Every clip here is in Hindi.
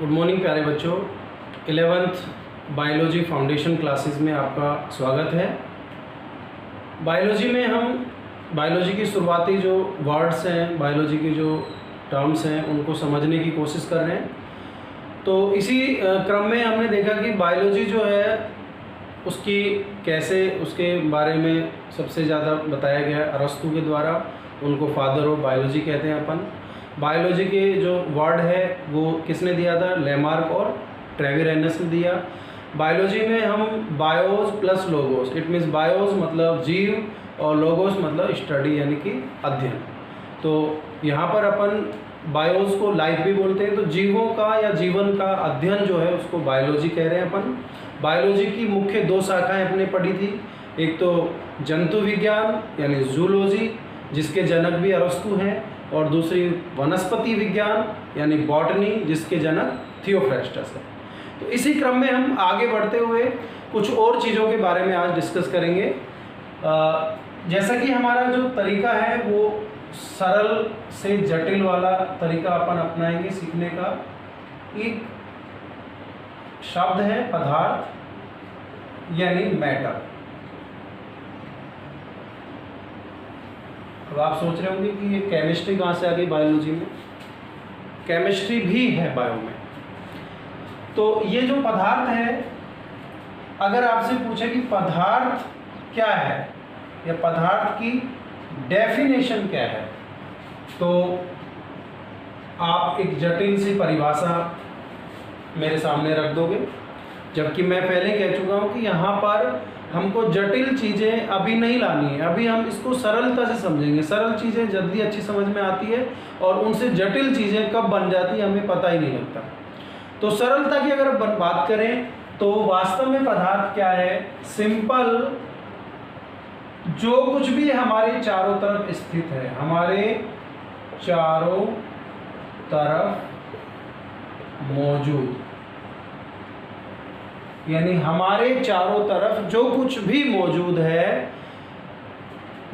गुड मॉर्निंग प्यारे बच्चों। 11th बायोलॉजी फाउंडेशन क्लासेस में आपका स्वागत है। बायोलॉजी में हम बायोलॉजी की शुरुआती जो वर्ड्स हैं, बायोलॉजी की जो टर्म्स हैं, उनको समझने की कोशिश कर रहे हैं। तो इसी क्रम में हमने देखा कि बायोलॉजी जो है उसकी कैसे, उसके बारे में सबसे ज़्यादा बताया गया अरस्तु के द्वारा। उनको फादर ऑफ बायोलॉजी कहते हैं अपन। बायोलॉजी के जो वर्ड है वो किसने दिया था? लेमार्क और ट्रेविरेनस ने दिया। बायोलॉजी में हम BIOS plus logos, it means BIOS मतलब जीव और लोगोस मतलब स्टडी यानी कि अध्ययन। तो यहाँ पर अपन बायोस को लाइफ भी बोलते हैं, तो जीवों का या जीवन का अध्ययन जो है उसको बायोलॉजी कह रहे हैं अपन। बायोलॉजी की मुख्य दो शाखाएं अपने पढ़ी थी, एक तो जंतु विज्ञान यानी जूलॉजी जिसके जनक भी अरस्तु हैं, और दूसरी वनस्पति विज्ञान यानी बॉटनी जिसके जनक थियोफ्रेस्टस है। तो इसी क्रम में हम आगे बढ़ते हुए कुछ और चीज़ों के बारे में आज डिस्कस करेंगे। जैसा कि हमारा जो तरीका है वो सरल से जटिल वाला तरीका अपन अपनाएंगे सीखने का। एक शब्द है पदार्थ यानी मैटर। अब आप सोच रहे होंगे कि ये केमिस्ट्री कहाँ से आ गई बायोलॉजी में? केमिस्ट्री भी है बायो में। तो ये जो पदार्थ है, अगर आपसे पूछे कि पदार्थ क्या है या पदार्थ की डेफिनेशन क्या है, तो आप एक जटिल सी परिभाषा मेरे सामने रख दोगे, जबकि मैं पहले कह चुका हूँ कि यहाँ पर हमको जटिल चीज़ें अभी नहीं लानी है। अभी हम इसको सरलता से समझेंगे। सरल चीज़ें जल्दी अच्छी समझ में आती है और उनसे जटिल चीज़ें कब बन जाती है हमें पता ही नहीं लगता। तो सरलता की अगर बात करें तो वास्तव में पदार्थ क्या है? सिंपल, जो कुछ भी हमारे चारों तरफ स्थित है, हमारे चारों तरफ मौजूद, यानी हमारे चारों तरफ जो कुछ भी मौजूद है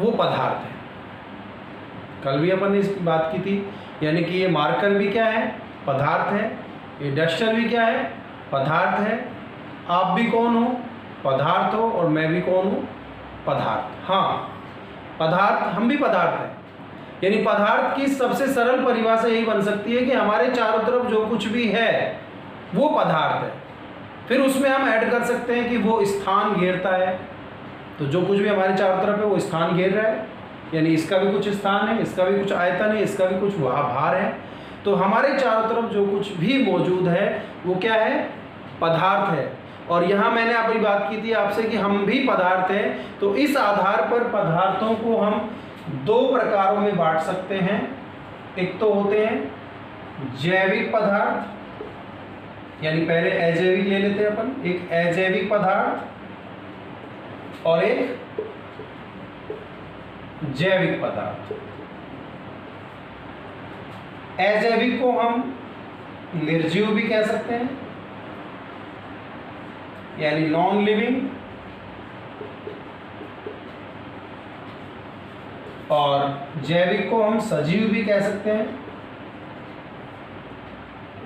वो पदार्थ है। कल भी अपन ने इसकी बात की थी, यानी कि ये मार्कर भी क्या है? पदार्थ है। ये डस्टर भी क्या है? पदार्थ है। आप भी कौन हो? पदार्थ हो। और मैं भी कौन हूँ? पदार्थ। हाँ, पदार्थ, हम भी पदार्थ हैं। यानी पदार्थ की सबसे सरल परिभाषा यही बन सकती है कि हमारे चारों तरफ जो कुछ भी है वो पदार्थ है। फिर उसमें हम ऐड कर सकते हैं कि वो स्थान घेरता है। तो जो कुछ भी हमारे चारों तरफ है वो स्थान घेर रहा है, यानी इसका भी कुछ स्थान है, इसका भी कुछ आयतन है, इसका भी कुछ भार है। तो हमारे चारों तरफ जो कुछ भी मौजूद है वो क्या है? पदार्थ है। और यहाँ मैंने अपनी बात की थी आपसे कि हम भी पदार्थ हैं। तो इस आधार पर पदार्थों को हम दो प्रकारों में बांट सकते हैं। एक तो होते हैं जैविक पदार्थ, यानी पहले अजैविक ले लेते हैं अपन, एक अजैविक पदार्थ और एक जैविक पदार्थ। अजैविक को हम निर्जीव भी कह सकते हैं, यानी नॉन लिविंग, और जैविक को हम सजीव भी कह सकते हैं,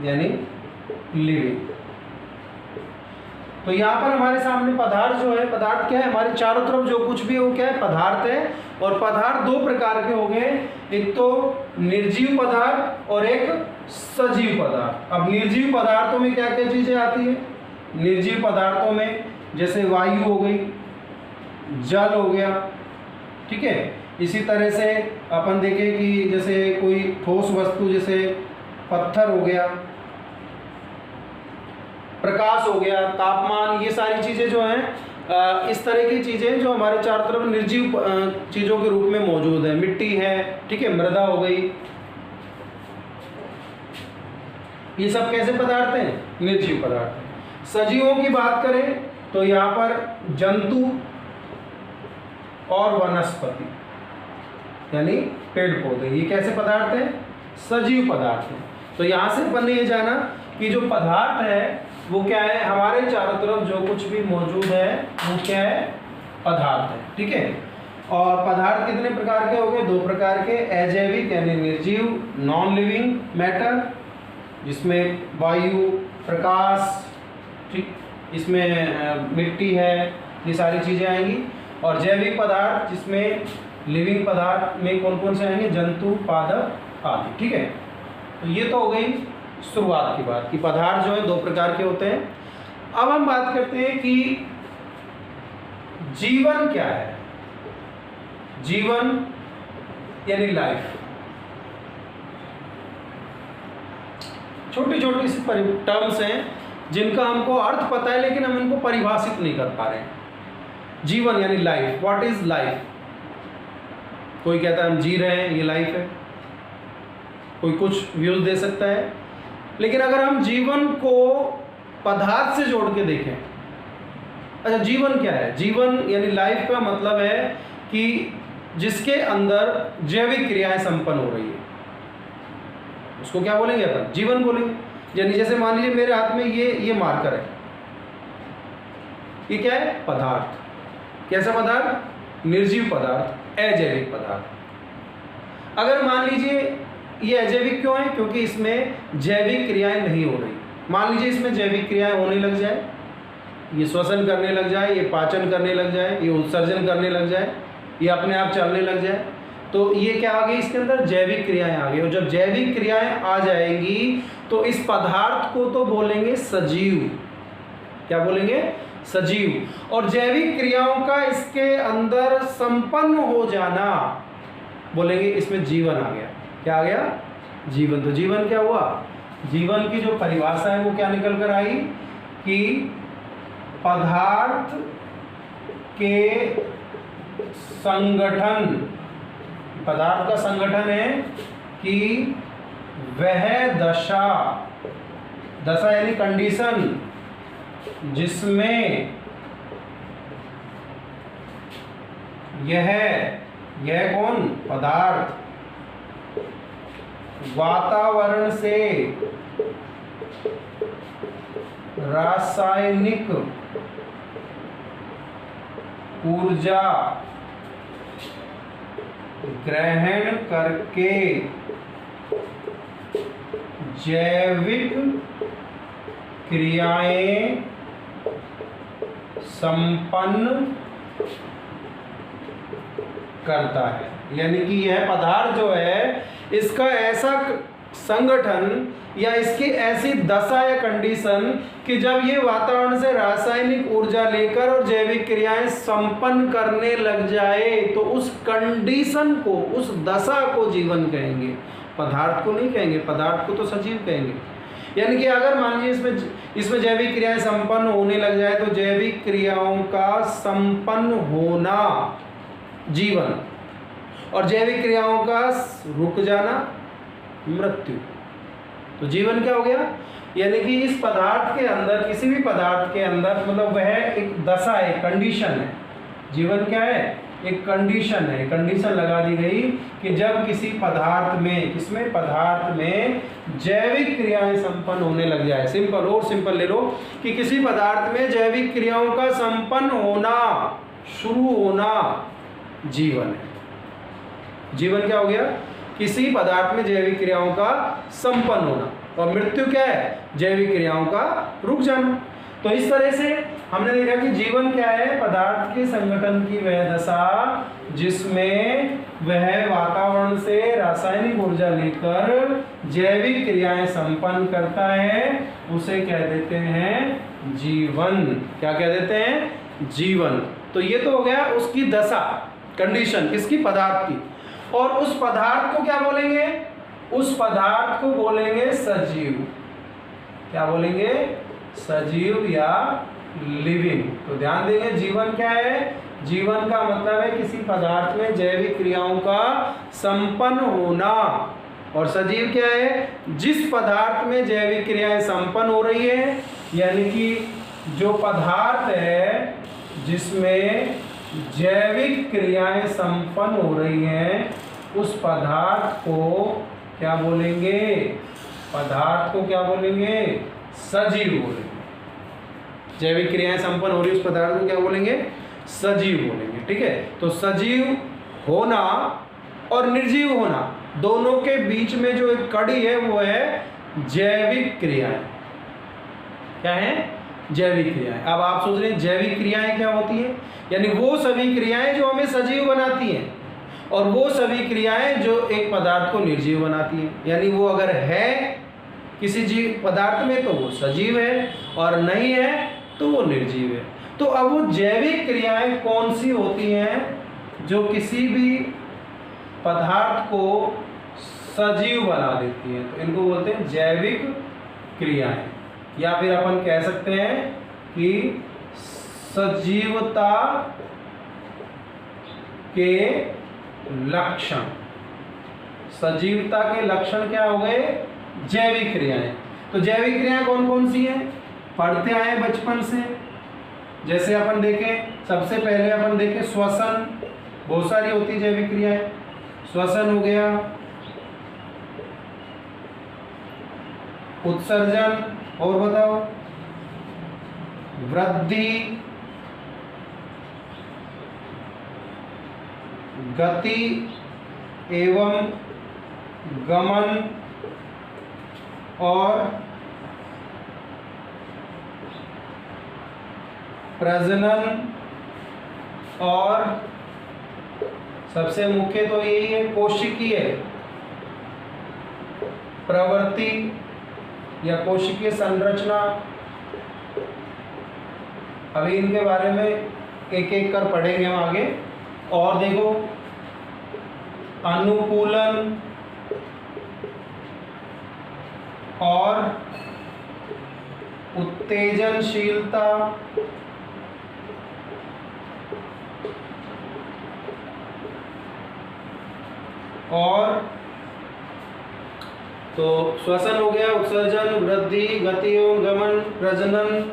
यानी लिविंग। तो यहाँ पर हमारे सामने पदार्थ जो है, पदार्थ क्या है? हमारे चारों तरफ जो कुछ भी है वो क्या है? पदार्थ है। और पदार्थ दो प्रकार के हो गए, एक तो निर्जीव पदार्थ और एक सजीव पदार्थ। अब निर्जीव पदार्थों में क्या क्या चीजें आती है? निर्जीव पदार्थों में जैसे वायु हो गई, जल हो गया, ठीक है। इसी तरह से अपन देखें कि जैसे कोई ठोस वस्तु जैसे पत्थर हो गया, प्रकाश हो गया, तापमान, ये सारी चीज़ें जो हैं इस तरह की चीज़ें जो हमारे चारों तरफ निर्जीव चीज़ों के रूप में मौजूद है। मिट्टी है, ठीक है, मृदा हो गई, ये सब कैसे पदार्थ हैं? निर्जीव पदार्थ हैं। सजीवों की बात करें तो यहाँ पर जंतु और वनस्पति यानी पेड़ पौधे, ये कैसे पदार्थ हैं? सजीव पदार्थ हैं। तो यहाँ से अपन ने ये जाना कि जो पदार्थ है वो क्या है? हमारे चारों तरफ जो कुछ भी मौजूद है वो क्या है? पदार्थ है, ठीक है। और पदार्थ कितने प्रकार के हो गए? दो प्रकार के, अजैविक यानी निर्जीव, नॉन लिविंग मैटर, जिसमें वायु, प्रकाश, ठीक, इसमें मिट्टी है, ये सारी चीज़ें आएंगी। और जैविक पदार्थ जिसमें लिविंग पदार्थ में कौन कौन से आएंगे, जंतु, पादप आदि, ठीक है। तो ये तो हो गई शुरुआत की बात कि पदार्थ जो है दो प्रकार के होते हैं। अब हम बात करते हैं कि जीवन क्या है। जीवन यानी लाइफ, छोटी छोटी सी टर्म्स हैं जिनका हमको अर्थ पता है लेकिन हम इनको परिभाषित नहीं कर पा रहे हैं। जीवन यानी लाइफ, व्हाट इज लाइफ। कोई कहता है हम जी रहे हैं, ये लाइफ है, कोई कुछ व्यूज दे सकता है। लेकिन अगर हम जीवन को पदार्थ से जोड़ के देखें, अच्छा जीवन क्या है, जीवन यानी लाइफ का मतलब है कि जिसके अंदर जैविक क्रियाएं संपन्न हो रही है, उसको क्या बोलेंगे अपन, जीवन बोलेंगे। यानी जैसे मान लीजिए मेरे हाथ में ये मार्कर है, ये क्या है, पदार्थ। कैसा पदार्थ, निर्जीव पदार्थ, अजैविक पदार्थ। अगर मान लीजिए ये अजैविक क्यों है, क्योंकि इसमें जैविक क्रियाएं नहीं हो रही। मान लीजिए इसमें जैविक क्रियाएं होने लग जाए, ये श्वसन करने लग जाए, ये पाचन करने लग जाए, ये उत्सर्जन करने लग जाए, ये अपने आप चलने लग जाए, तो ये क्या आ गई, इसके अंदर जैविक क्रियाएं आ गई। और जब जैविक क्रियाएं आ जाएंगी तो इस पदार्थ को तो बोलेंगे सजीव। क्या बोलेंगे, सजीव। और जैविक क्रियाओं का इसके अंदर संपन्न हो जाना बोलेंगे इसमें जीवन आ गया। क्या आ गया, जीवन। तो जीवन क्या हुआ, जीवन की जो परिभाषा है वो क्या निकल कर आई कि पदार्थ के संगठन, पदार्थ का संगठन है कि वह दशा, दशा यानी कंडीशन, जिसमें यह कौन, पदार्थ वातावरण से रासायनिक ऊर्जा ग्रहण करके जैविक क्रियाएं संपन्न करता है। यानी कि यह पदार्थ जो है इसका ऐसा संगठन या इसकी ऐसी दशा या कंडीशन कि जब ये वातावरण से रासायनिक ऊर्जा लेकर और जैविक क्रियाएं संपन्न करने लग जाए तो उस कंडीशन को, उस दशा को जीवन कहेंगे, पदार्थ को नहीं कहेंगे। पदार्थ को तो सजीव कहेंगे। यानी कि अगर मान लीजिए इसमें जैविक क्रियाएं संपन्न होने लग जाए तो जैविक क्रियाओं का संपन्न होना जीवन, और जैविक क्रियाओं का रुक जाना मृत्यु। तो जीवन क्या हो गया, यानी कि इस पदार्थ के अंदर, किसी भी पदार्थ के अंदर, मतलब वह एक दशा है, कंडीशन है। जीवन क्या है, एक कंडीशन है, कंडीशन लगा दी गई कि जब किसी पदार्थ में, किसमें, पदार्थ में जैविक क्रियाएं संपन्न होने लग जाए। सिंपल और सिंपल ले लो कि किसी पदार्थ में जैविक क्रियाओं का संपन्न होना, शुरू होना जीवन है। जीवन क्या हो गया, किसी पदार्थ में जैविक क्रियाओं का संपन्न होना। और मृत्यु क्या है, जैविक क्रियाओं का रुक जाना। तो इस तरह से हमने देखा कि जीवन क्या है, पदार्थ के संगठन की वह दशा जिसमें वह वातावरण से रासायनिक ऊर्जा लेकर जैविक क्रियाएं संपन्न करता है, उसे कह देते हैं जीवन। क्या कह देते हैं, जीवन। तो ये तो हो गया उसकी दशा, कंडीशन, किसकी, पदार्थ की। और उस पदार्थ को क्या बोलेंगे, उस पदार्थ को बोलेंगे सजीव। क्या बोलेंगे, सजीव या लिविंग। तो ध्यान देंगे, जीवन क्या है, जीवन का मतलब है किसी पदार्थ में जैविक क्रियाओं का संपन्न होना। और सजीव क्या है, जिस पदार्थ में जैविक क्रियाएं संपन्न हो रही है, यानी कि जो पदार्थ है जिसमें जैविक क्रियाएं संपन्न हो रही हैं, उस पदार्थ को क्या बोलेंगे, पदार्थ को क्या बोलेंगे, सजीव बोलेंगे। जैविक क्रियाएं संपन्न हो रही उस पदार्थ को क्या बोलेंगे, सजीव बोलेंगे। ठीक है। तो सजीव होना और निर्जीव होना, दोनों के बीच में जो एक कड़ी है वो है जैविक क्रियाएं। क्या है? जैविक क्रियाएं। अब आप सोच रहे हैं जैविक क्रियाएं क्या होती है? यानी वो सभी क्रियाएं जो हमें सजीव बनाती हैं और वो सभी क्रियाएं जो एक पदार्थ को निर्जीव बनाती हैं। यानी वो अगर है किसी जीव पदार्थ में तो वो सजीव है और नहीं है तो वो निर्जीव है। तो अब वो जैविक क्रियाएं कौन सी होती हैं जो किसी भी पदार्थ को सजीव बना देती हैं? तो इनको बोलते हैं जैविक क्रियाएं, या फिर अपन कह सकते हैं कि सजीवता के लक्षण। सजीवता के लक्षण क्या हो गए? जैविक क्रियाएं। तो जैविक क्रियाएं कौन कौन सी हैं? पढ़ते आए बचपन से। जैसे अपन देखें, सबसे पहले अपन देखें श्वसन, बहुत सारी होती है जैविक क्रियाएं। श्वसन हो गया, उत्सर्जन, और बताओ, वृद्धि, गति एवं गमन, और प्रजनन, और सबसे मुख्य तो यही है कोशिकीय प्रवृत्ति या कोशिकीय संरचना। अभी इनके बारे में एक एक कर पढ़ेंगे हम आगे। और देखो, अनुकूलन और उत्तेजनशीलता, और तो श्वसन हो गया, उत्सर्जन, वृद्धि, गति एवं गमन, प्रजनन,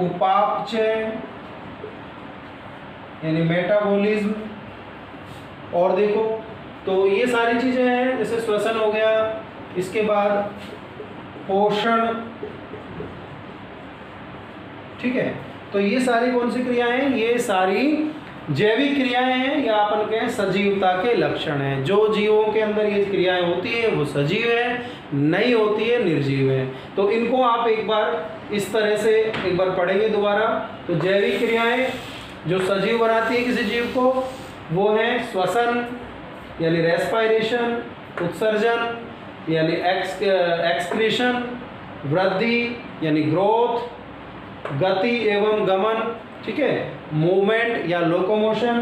उपापचय यानी मेटाबॉलिज्म। और देखो, तो ये सारी चीजें हैं। जैसे श्वसन हो गया, इसके बाद पोषण, ठीक है। तो ये सारी कौन सी क्रियाएं हैं? ये सारी जैविक क्रियाएं हैं, या अपन कहें सजीवता के लक्षण हैं। जो जीवों के अंदर ये क्रियाएं होती है वो सजीव है, नहीं होती है निर्जीव है। तो इनको आप एक बार इस तरह से एक बार पढ़ेंगे दोबारा। तो जैविक क्रियाएं जो सजीव बनाती है किसी जीव को, वो है श्वसन यानी रेस्पायरेशन, उत्सर्जन यानी एक्सक्रीशन, वृद्धि यानी ग्रोथ, गति एवं गमन, ठीक है, मूवमेंट या लोकोमोशन,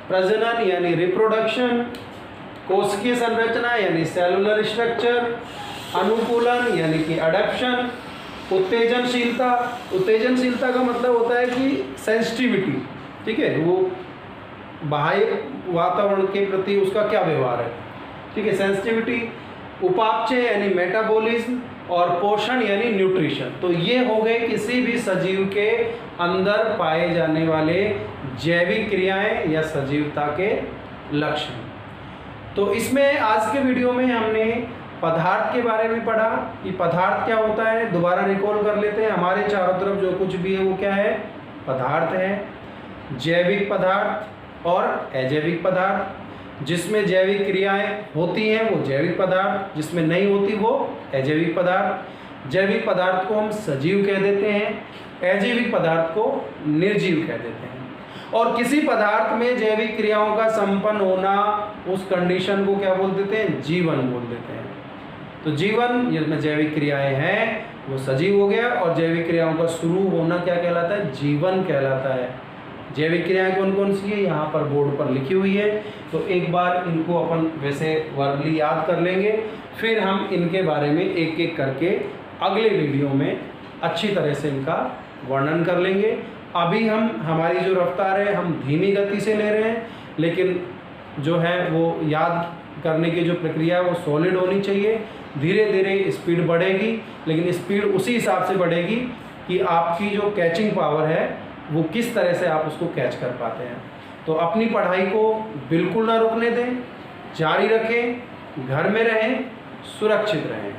प्रजनन यानी रिप्रोडक्शन, कोशिकीय संरचना यानी सेलुलर स्ट्रक्चर, अनुकूलन यानी कि अडैप्शन, उत्तेजनशीलता। उत्तेजनशीलता का मतलब होता है कि सेंसिटिविटी, ठीक है, वो बाह्य वातावरण के प्रति उसका क्या व्यवहार है, ठीक है, सेंसिटिविटी। उपापचय यानी मेटाबॉलिज्म, और पोषण यानी न्यूट्रिशन। तो ये हो गए किसी भी सजीव के अंदर पाए जाने वाले जैविक क्रियाएं या सजीवता के लक्षण। तो इसमें आज के वीडियो में हमने पदार्थ के बारे में पढ़ा कि पदार्थ क्या होता है। दोबारा रिकॉल कर लेते हैं। हमारे चारों तरफ जो कुछ भी है वो क्या है? पदार्थ है। जैविक पदार्थ और अजैविक पदार्थ। जिसमें जैविक क्रियाएं होती हैं वो जैविक पदार्थ, जिसमें नहीं होती वो अजैविक पदार्थ। जैविक पदार्थ को हम सजीव कह देते हैं, अजैविक पदार्थ को निर्जीव कह देते हैं। और किसी पदार्थ में जैविक क्रियाओं का संपन्न होना, उस कंडीशन को क्या बोल देते हैं? जीवन बोल देते हैं। तो जीवन, जिसमें जैविक क्रियाएं हैं वो सजीव हो गया, और जैविक क्रियाओं का शुरू होना क्या कहलाता है? जीवन कहलाता है। जैविक क्रियाएं कौन कौन सी है यहाँ पर बोर्ड पर लिखी हुई है, तो एक बार इनको अपन वैसे वर्बली याद कर लेंगे, फिर हम इनके बारे में एक एक करके अगले वीडियो में अच्छी तरह से इनका वर्णन कर लेंगे। अभी हमारी जो रफ्तार है हम धीमी गति से ले रहे हैं, लेकिन जो है वो याद करने की जो प्रक्रिया है वो सॉलिड होनी चाहिए। धीरे धीरे स्पीड बढ़ेगी, लेकिन स्पीड उसी हिसाब से बढ़ेगी कि आपकी जो कैचिंग पावर है वो किस तरह से आप उसको कैच कर पाते हैं। तो अपनी पढ़ाई को बिल्कुल ना रुकने दें, जारी रखें, घर में रहें, सुरक्षित रहें।